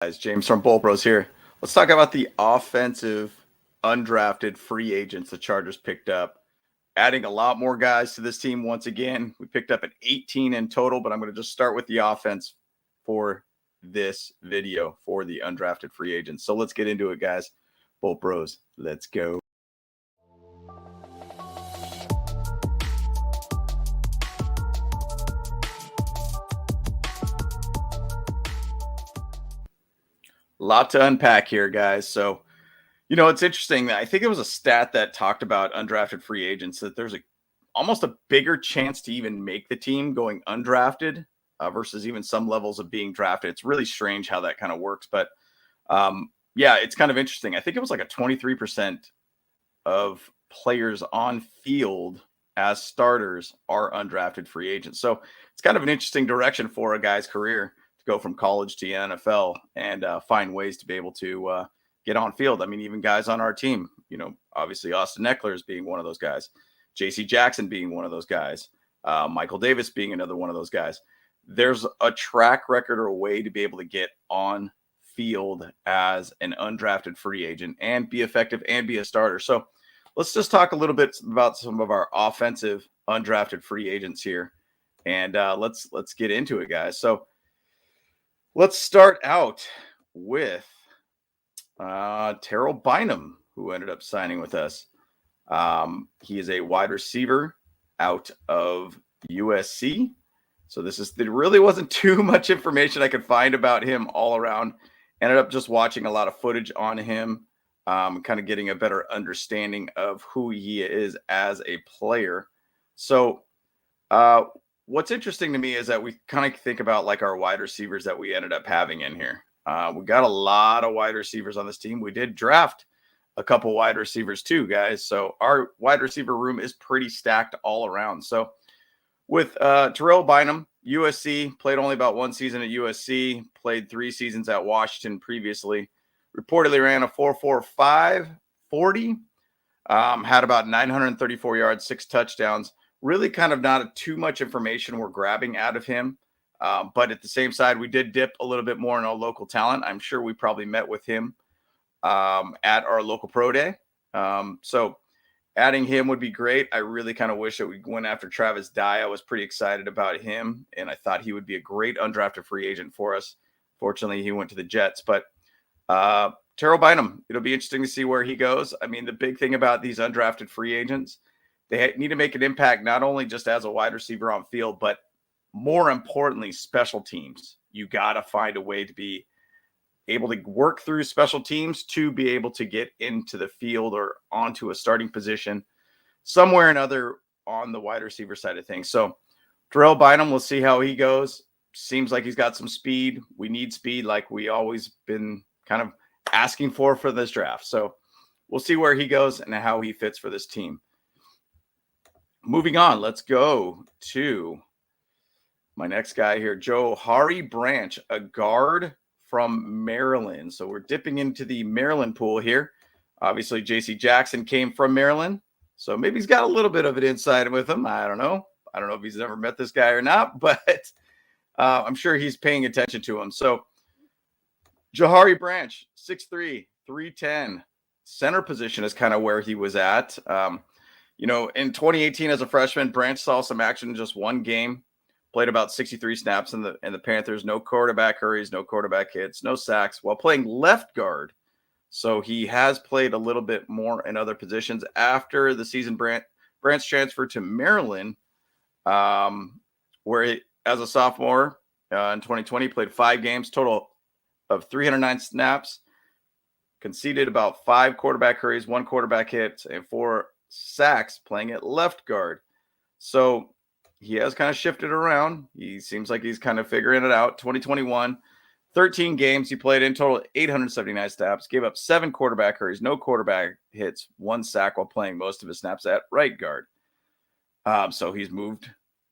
Guys, James from Bull Bros here. Let's talk about the offensive undrafted free agents the Chargers picked up. Adding a lot more guys to this team once again. We picked up an 18 in total, but I'm going to just start with the offense for this video for the undrafted free agents. So let's get into it, guys. Bull Bros, let's go. A lot to unpack here, guys. So, it's interesting. I think it was a stat that talked about undrafted free agents that there's almost a bigger chance to even make the team going undrafted versus even some levels of being drafted. It's really strange how that kind of works, but yeah, it's kind of interesting. I think it was like a 23% of players on field as starters are undrafted free agents. So it's kind of an interesting direction for a guy's career to go from college to the NFL and find ways to be able to get on field. I mean, even guys on our team, obviously Austin Eckler is being one of those guys, JC Jackson being one of those guys, Michael Davis being another one of those guys. There's a track record or a way to be able to get on field as an undrafted free agent and be effective and be a starter. So let's just talk a little bit about some of our offensive undrafted free agents here. And let's get into it, guys. So let's start out with Terrell Bynum, who ended up signing with us. He is a wide receiver out of USC. So there really wasn't too much information I could find about him all around. Ended up just watching a lot of footage on him, kind of getting a better understanding of who he is as a player. So what's interesting to me is that we kind of think about like our wide receivers that we ended up having in here. We got a lot of wide receivers on this team. We did draft a couple wide receivers too, guys. So our wide receiver room is pretty stacked all around. So with Terrell Bynum, USC, played only about one season at USC, played 3 seasons at Washington previously, reportedly ran a 4.45 40, had about 934 yards, 6 touchdowns. Really kind of not too much information we're grabbing out of him. But at the same side, we did dip a little bit more in our local talent. I'm sure we probably met with him at our local pro day. So adding him would be great. I really kind of wish that we went after Travis Dye. I was pretty excited about him, and I thought he would be a great undrafted free agent for us. Fortunately, he went to the Jets. But Terrell Bynum, it'll be interesting to see where he goes. I mean, the big thing about these undrafted free agents, they need to make an impact not only just as a wide receiver on field, but more importantly, special teams. You got to find a way to be able to work through special teams to be able to get into the field or onto a starting position somewhere or another on the wide receiver side of things. So Terrell Bynum, we'll see how he goes. Seems like he's got some speed. We need speed like we always been kind of asking for this draft. So we'll see where he goes and how he fits for this team. Moving on, let's go to my next guy here, Jahari Branch, a guard from Maryland. So we're dipping into the Maryland pool here. Obviously, JC Jackson came from Maryland. So maybe he's got a little bit of an inside with him. I don't know. I don't know if he's ever met this guy or not, but I'm sure he's paying attention to him. So Jahari Branch, 6'3", 310. Center position is kind of where he was at. In 2018 as a freshman, Branch saw some action in just one game. Played about 63 snaps in the Panthers. No quarterback hurries, no quarterback hits, no sacks while playing left guard. So he has played a little bit more in other positions. After the season, Branch transferred to Maryland, where as a sophomore in 2020, played 5 games, total of 309 snaps, conceded about 5 quarterback hurries, 1 quarterback hit, and 4 sacks playing at left guard. So he has kind of shifted around. He seems like he's kind of figuring it out. 2021, 13 games he played in total, 879 snaps, gave up 7 quarterback hurries, no quarterback hits, 1 sack while playing most of his snaps at right guard. So he's moved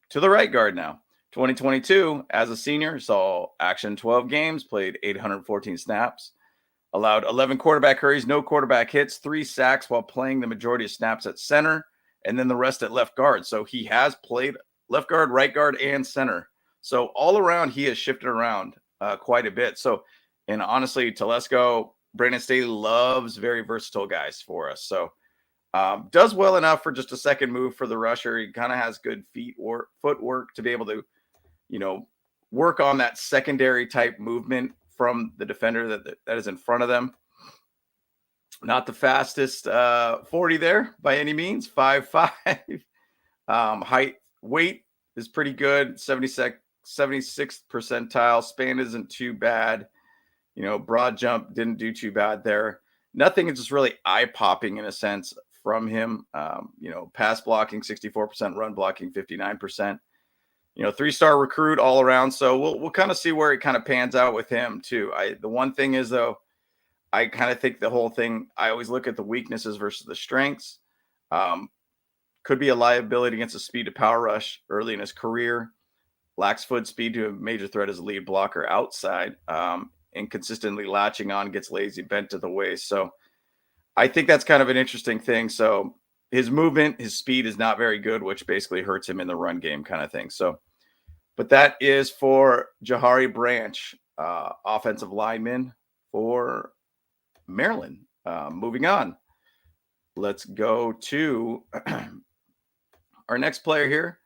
to the right guard now. 2022, as a senior, saw action 12 games, played 814 snaps, allowed 11 quarterback hurries, no quarterback hits, 3 sacks while playing the majority of snaps at center, and then the rest at left guard. So he has played left guard, right guard, and center. So all around, he has shifted around quite a bit. So And honestly, Telesco, Brandon Staley loves very versatile guys for us. So does well enough for just a second move for the rusher. He kind of has good footwork to be able to, work on that secondary type movement from the defender that is in front of them. Not the fastest 40 there by any means, 5'5". Height, weight is pretty good, 76th percentile. Span isn't too bad. Broad jump didn't do too bad there. Nothing is just really eye-popping in a sense from him. Pass blocking 64%, run blocking 59%. 3-star recruit all around. So we'll kind of see where it kind of pans out with him too. The one thing is though, I kind of think the whole thing, I always look at the weaknesses versus the strengths. Could be a liability against the speed to power rush early in his career. Lacks foot speed to a major threat as a lead blocker outside. And consistently latching on, gets lazy, bent to the waist. So I think that's kind of an interesting thing. So his movement, his speed is not very good, which basically hurts him in the run game kind of thing. So, but that is for Jahari Branch, offensive lineman for Maryland. Moving on. Let's go to our next player here,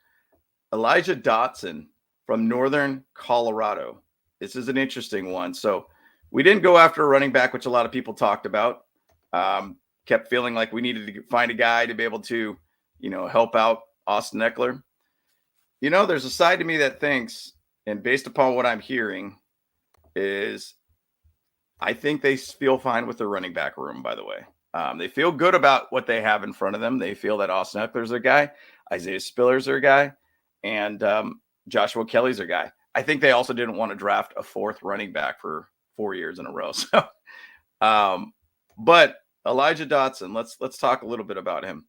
Elijah Dodson from Northern Colorado. This is an interesting one. So we didn't go after a running back, which a lot of people talked about. Kept feeling like we needed to find a guy to be able to, help out Austin Eckler. There's a side to me that thinks, and based upon what I'm hearing, is I think they feel fine with the running back room, by the way. They feel good about what they have in front of them. They feel that Austin Eckler's their guy, Isaiah Spiller's their guy, and Joshua Kelly's their guy. I think they also didn't want to draft a fourth running back for 4 years in a row. So, but Elijah Dodson, let's talk a little bit about him.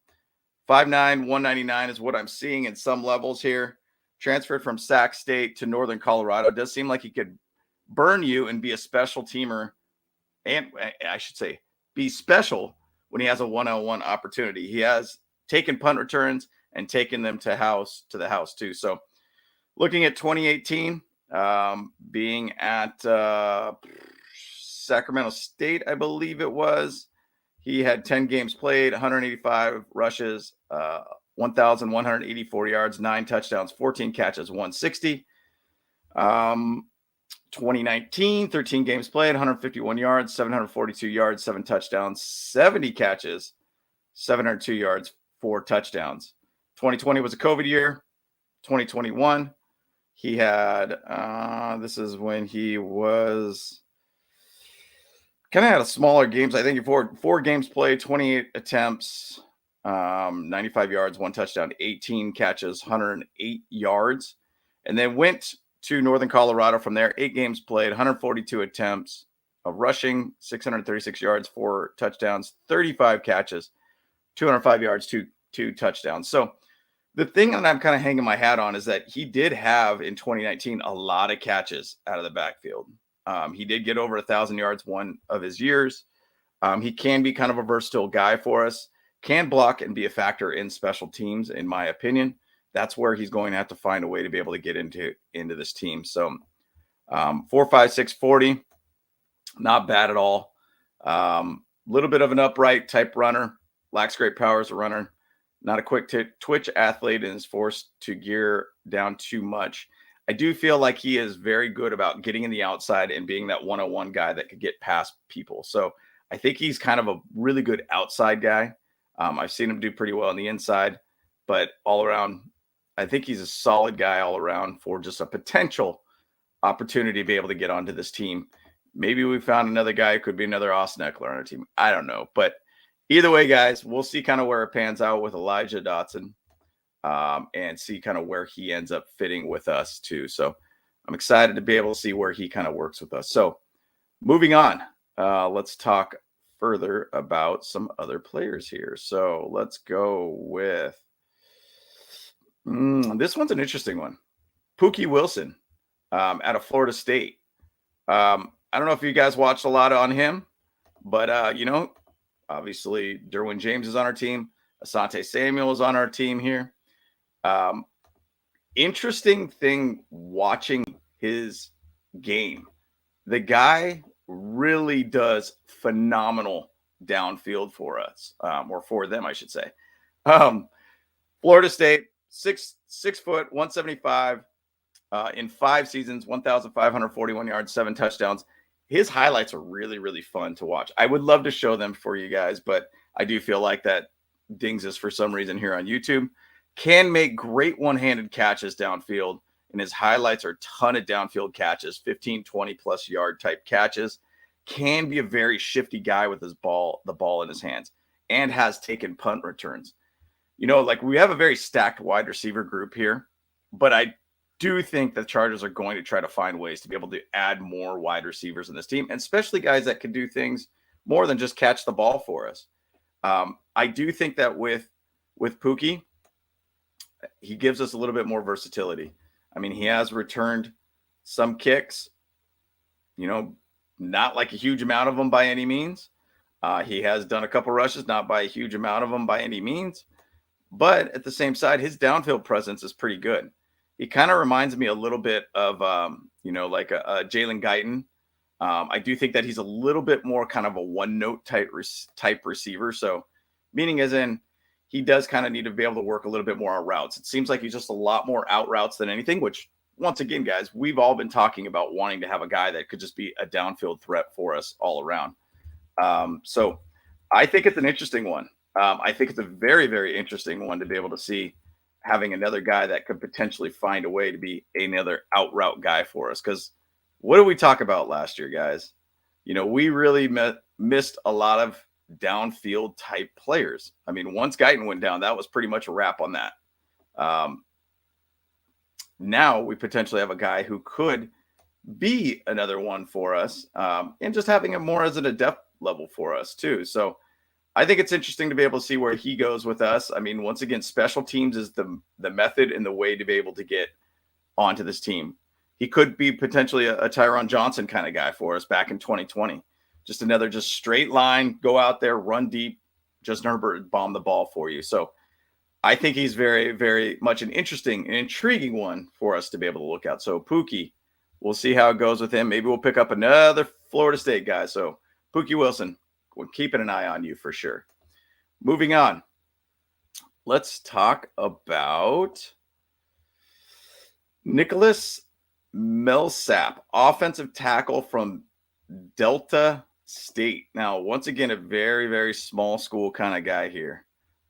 5'9", 199 is what I'm seeing in some levels here. Transferred from Sac State to Northern Colorado. It does seem like he could burn you and be a special teamer, and I should say be special when he has a one-on-one opportunity. He has taken punt returns and taken them to the house too. So looking at 2018, being at Sacramento State, I believe it was, he had 10 games played, 185 rushes, 1,184 yards, 9 touchdowns, 14 catches, 160. 2019, 13 games played, 151 yards, 742 yards, 7 touchdowns, 70 catches, 702 yards, 4 touchdowns. 2020 was a COVID year. 2021, he had, this is when he was kind of had a smaller games. I think four games played, 28 attempts, 95 yards, 1 touchdown, 18 catches, 108 yards, and then went to Northern Colorado from there. 8 games played, 142 attempts of rushing, 636 yards, 4 touchdowns, 35 catches, 205 yards, two touchdowns. So the thing that I'm kind of hanging my hat on is that he did have in 2019 a lot of catches out of the backfield. He did get over 1,000 yards one of his years. He can be kind of a versatile guy for us, can block and be a factor in special teams, in my opinion. That's where he's going to have to find a way to be able to get into this team. So 4.56 40, not bad at all. Little bit of an upright type runner, lacks great power as a runner, not a quick twitch athlete, and is forced to gear down too much. I do feel like he is very good about getting in the outside and being that one-on-one guy that could get past people. So I think he's kind of a really good outside guy. I've seen him do pretty well on the inside, but all around, I think he's a solid guy all around for just a potential opportunity to be able to get onto this team. Maybe we found another guy who could be another Austin Eckler on our team. I don't know. But either way, guys, we'll see kind of where it pans out with Elijah Dodson, and see kind of where he ends up fitting with us too. So I'm excited to be able to see where he kind of works with us. So moving on, let's talk further about some other players here. So let's go with this one's an interesting one. Pookie Wilson out of Florida State. I don't know if you guys watched a lot on him, but obviously Derwin James is on our team. Asante Samuel is on our team here. Interesting thing watching his game. The guy really does phenomenal downfield for us, or for them, I should say. Florida State, 6 foot, 175, in 5 seasons, 1,541 yards, 7 touchdowns. His highlights are really, really fun to watch. I would love to show them for you guys, but I do feel like that dings us for some reason here on YouTube. Can make great one-handed catches downfield, and his highlights are a ton of downfield catches, 15, 20-plus yard type catches. Can be a very shifty guy with the ball in his hands, and has taken punt returns. Like we have a very stacked wide receiver group here, but I do think the Chargers are going to try to find ways to be able to add more wide receivers in this team, and especially guys that can do things more than just catch the ball for us. I do think that with Pookie, he gives us a little bit more versatility. I mean, he has returned some kicks, not like a huge amount of them by any means. He has done a couple rushes, not by a huge amount of them by any means. But at the same side, his downfield presence is pretty good. He kind of reminds me a little bit of, like a Jalen Guyton. I do think that he's a little bit more kind of a one-note type receiver. So meaning as in he does kind of need to be able to work a little bit more on routes. It seems like he's just a lot more out routes than anything, which once again, guys, we've all been talking about wanting to have a guy that could just be a downfield threat for us all around. So I think it's an interesting one. I think it's a very, very interesting one to be able to see having another guy that could potentially find a way to be another out route guy for us. Because what did we talk about last year, guys? We really missed a lot of downfield type players. I mean, once Guyton went down, that was pretty much a wrap on that. Now we potentially have a guy who could be another one for us, and just having him more as a depth level for us too. So I think it's interesting to be able to see where he goes with us. I mean, once again, special teams is the method and the way to be able to get onto this team. He could be potentially a Tyron Johnson kind of guy for us back in 2020. Just another straight line, go out there, run deep, just never bomb the ball for you. So I think he's very, very much an interesting and intriguing one for us to be able to look at. So Pookie, we'll see how it goes with him. Maybe we'll pick up another Florida State guy. So Pookie Wilson, we're keeping an eye on you for sure. Moving on. Let's talk about Nicholas Millsap, offensive tackle from Delta State. Now, once again, a very, very small school kind of guy here.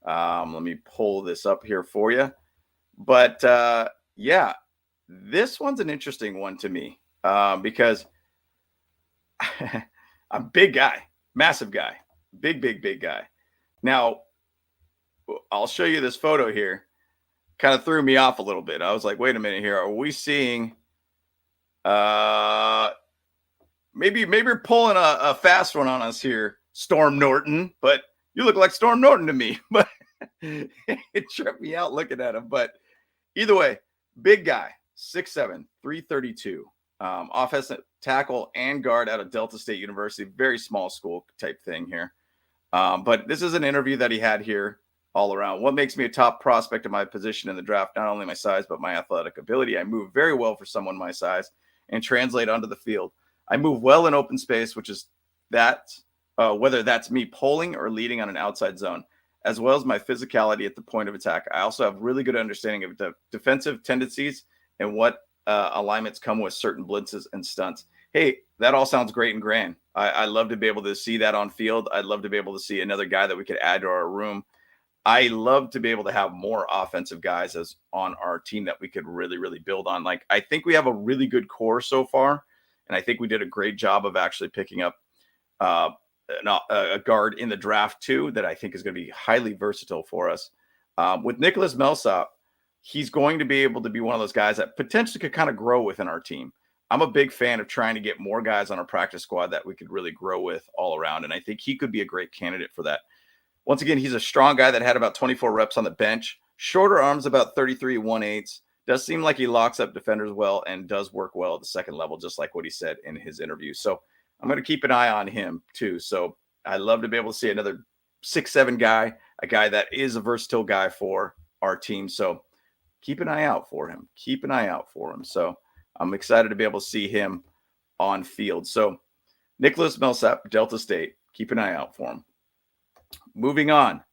Let me pull this up here for you. But yeah, this one's an interesting one to me, because I'm a big guy, massive guy, big guy. Now, I'll show you this photo here. Kind of threw me off a little bit. I was like, wait a minute here. Are we seeing maybe we're pulling a fast one on us here, Storm Norton, but you look like Storm Norton to me. But it tripped me out looking at him. But either way, big guy, 6'7", 332. Offensive tackle and guard out of Delta State University. Very small school type thing here. But this is an interview that he had here all around. What makes me a top prospect in my position in the draft? Not only my size, but my athletic ability. I move very well for someone my size and translate onto the field. I move well in open space, which is whether that's me pulling or leading on an outside zone, as well as my physicality at the point of attack. I also have really good understanding of the defensive tendencies and what alignments come with certain blitzes and stunts. Hey, that all sounds great and grand. I love to be able to see that on field. I'd love to be able to see another guy that we could add to our room. I love to be able to have more offensive guys as on our team that we could really, really build on. Like, I think we have a really good core so far, and I think we did a great job of actually picking up a guard in the draft too that I think is going to be highly versatile for us. With Nicholas Millsap, he's going to be able to be one of those guys that potentially could kind of grow within our team. I'm a big fan of trying to get more guys on our practice squad that we could really grow with all around, and I think he could be a great candidate for that. Once again, he's a strong guy that had about 24 reps on the bench. Shorter arms, about 33 1/8. Does seem like he locks up defenders well and does work well at the second level, just like what he said in his interview. So I'm going to keep an eye on him too. So I love to be able to see another 6'7" guy, a guy that is a versatile guy for our team. So keep an eye out for him. So I'm excited to be able to see him on field. So Nicholas Millsap, Delta State. Keep an eye out for him. Moving on.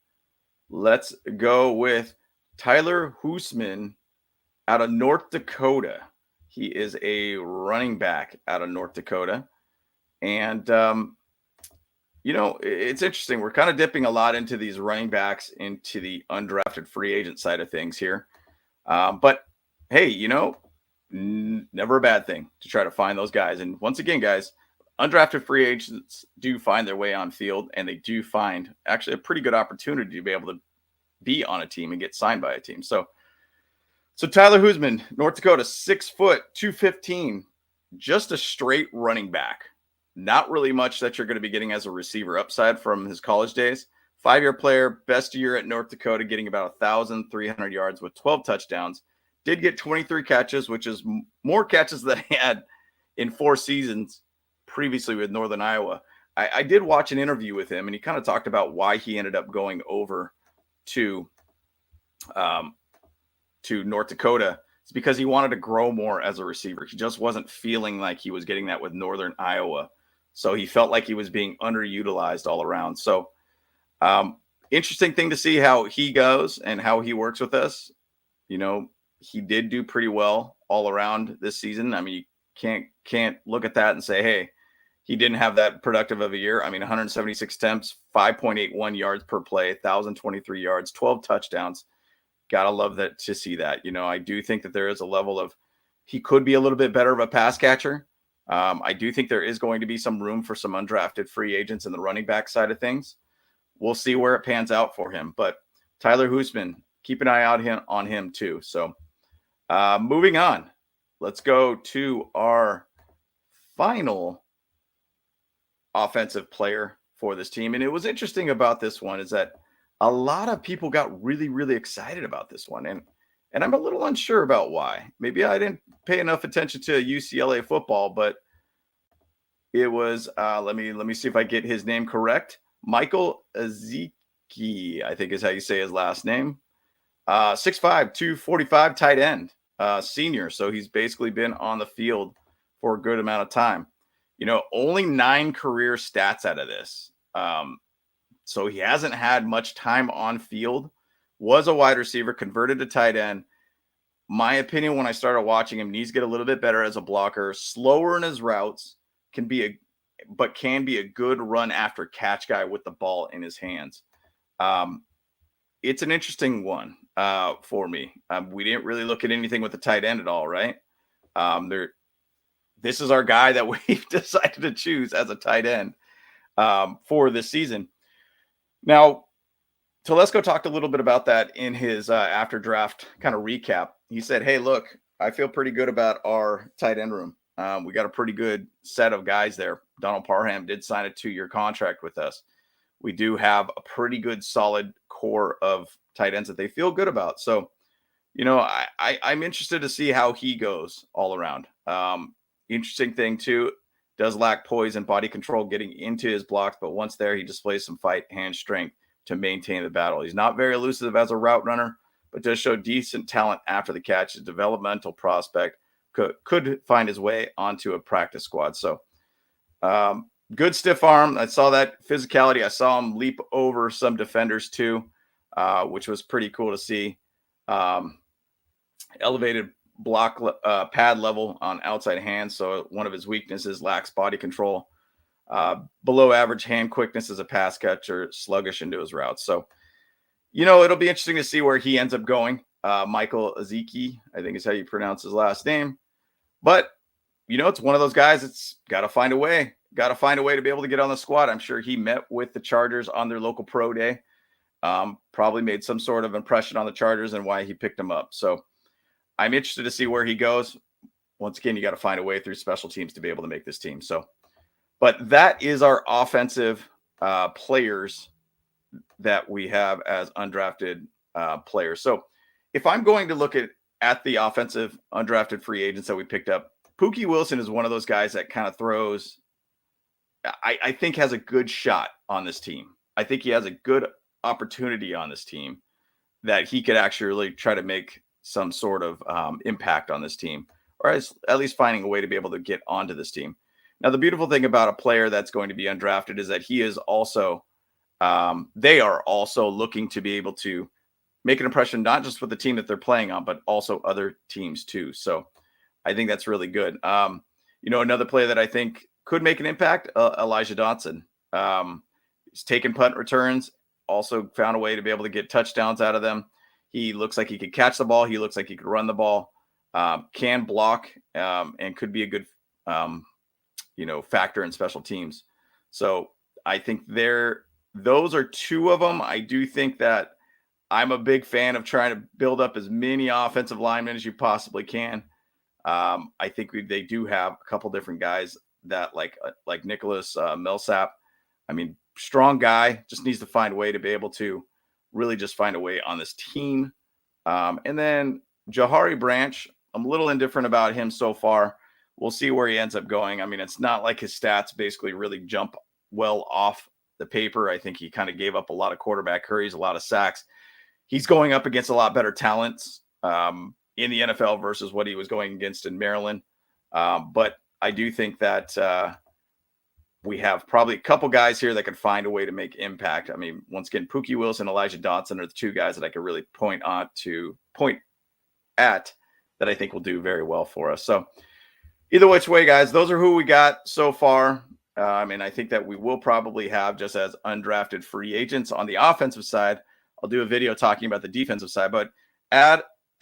Let's go with Tyler Husman out of North Dakota. He is a running back out of North Dakota. And, it's interesting. We're kind of dipping a lot into these running backs into the undrafted free agent side of things here. But, hey, never a bad thing to try to find those guys. And once again, guys, undrafted free agents do find their way on field, and they do find actually a pretty good opportunity to be able to be on a team and get signed by a team. So Tyler Husman, North Dakota, 6 foot, 215, just a straight running back. Not really much that you're going to be getting as a receiver upside from his college days. 5-year player, best year at North Dakota, getting about 1,300 yards with 12 touchdowns. Did get 23 catches, which is more catches than he had in 4 seasons previously with Northern Iowa. I did watch an interview with him, and he kind of talked about why he ended up going over to North Dakota. It's because he wanted to grow more as a receiver. He just wasn't feeling like he was getting that with Northern Iowa. So he felt like he was being underutilized all around. So interesting thing to see how he goes and how he works with us. He did do pretty well all around this season. I mean, you can't look at that and say, hey, he didn't have that productive of a year. I mean, 176 attempts, 5.81 yards per play, 1,023 yards, 12 touchdowns. Gotta love that to see that. I do think that there is a level of he could be a little bit better of a pass catcher. I do think there is going to be some room for some undrafted free agents in the running back side of things. We'll see where it pans out for him. But Tyler Husman, keep an eye out on him too. So moving on, let's go to our final offensive player for this team. And it was interesting about this one is that a lot of people got really, really excited about this one. And I'm a little unsure about why. Maybe I didn't pay enough attention to UCLA football, but it was, let me see if I get his name correct. Michael Aziki, I think is how you say his last name. 6'5", 245 tight end, senior. So he's basically been on the field for a good amount of time. Only 9 career stats out of this. So he hasn't had much time on field. Was a wide receiver, converted to tight end. My opinion, when I started watching him, needs to get a little bit better as a blocker. Slower in his routes, can be a good run after catch guy with the ball in his hands. It's an interesting one for me. We didn't really look at anything with the tight end at all, right? This is our guy that we've decided to choose as a tight end for this season. Now, Telesco talked a little bit about that in his after draft kind of recap. He said, hey, look, I feel pretty good about our tight end room. We got a pretty good set of guys there. Donald Parham did sign a 2-year contract with us. We do have a pretty good solid core of tight ends that they feel good about. So, I'm interested to see how he goes all around. Interesting thing too, does lack poise and body control getting into his blocks, but once there, he displays some fight hand strength to maintain the battle. He's not very elusive as a route runner, but does show decent talent after the catch. A developmental prospect could find his way onto a practice squad. So good stiff arm. I saw that physicality. I saw him leap over some defenders too, which was pretty cool to see. Elevated block pad level on outside hands. So one of his weaknesses, lacks body control. Below average hand quickness as a pass catcher, sluggish into his routes. So, it'll be interesting to see where he ends up going. Michael Aziki, I think is how you pronounce his last name. But, it's one of those guys that's got to find a way. Got to find a way to be able to get on the squad. I'm sure he met with the Chargers on their local pro day. Probably made some sort of impression on the Chargers and why he picked him up. So I'm interested to see where he goes. Once again, you got to find a way through special teams to be able to make this team. So, but that is our offensive players that we have as undrafted players. So if I'm going to look at the offensive undrafted free agents that we picked up, Pookie Wilson is one of those guys that kind of throws, I think has a good shot on this team. I think he has a good opportunity on this team that he could actually really try to make some sort of impact on this team, or at least finding a way to be able to get onto this team. Now, the beautiful thing about a player that's going to be undrafted is that he is also, they are also looking to be able to make an impression, not just with the team that they're playing on, but also other teams too. So I think that's really good. Another player that I think could make an impact, Elijah Dodson. He's taken punt returns, also found a way to be able to get touchdowns out of them. He looks like he could catch the ball. He looks like he could run the ball, can block, and could be a good, factor in special teams. So I think those are two of them. I do think that I'm a big fan of trying to build up as many offensive linemen as you possibly can. I think they do have a couple different guys that like Nicholas Millsap. I mean, strong guy, just needs to find a way to be able to really just find a way on this team. And then Jahari Branch, I'm a little indifferent about him so far. We'll see where he ends up going. I mean, it's not like his stats basically really jump well off the paper. I think he kind of gave up a lot of quarterback hurries, a lot of sacks. He's going up against a lot better talents in the NFL versus what he was going against in Maryland. But I do think that we have probably a couple guys here that could find a way to make impact. I mean, once again, Pookie Wilson, Elijah Dodson are the two guys that I could really point at that I think will do very well for us. So either which way, guys, those are who we got so far. And I think that we will probably have, just as undrafted free agents on the offensive side, I'll do a video talking about the defensive side, but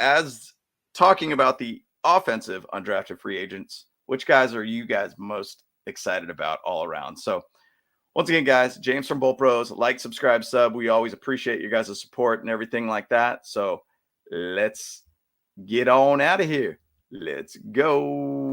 as talking about the offensive undrafted free agents, which guys are you guys most excited about all around? So once again, guys, James from Bolt Bros, like, subscribe, sub. We always appreciate you guys' support and everything like that. So let's get on out of here. Let's go.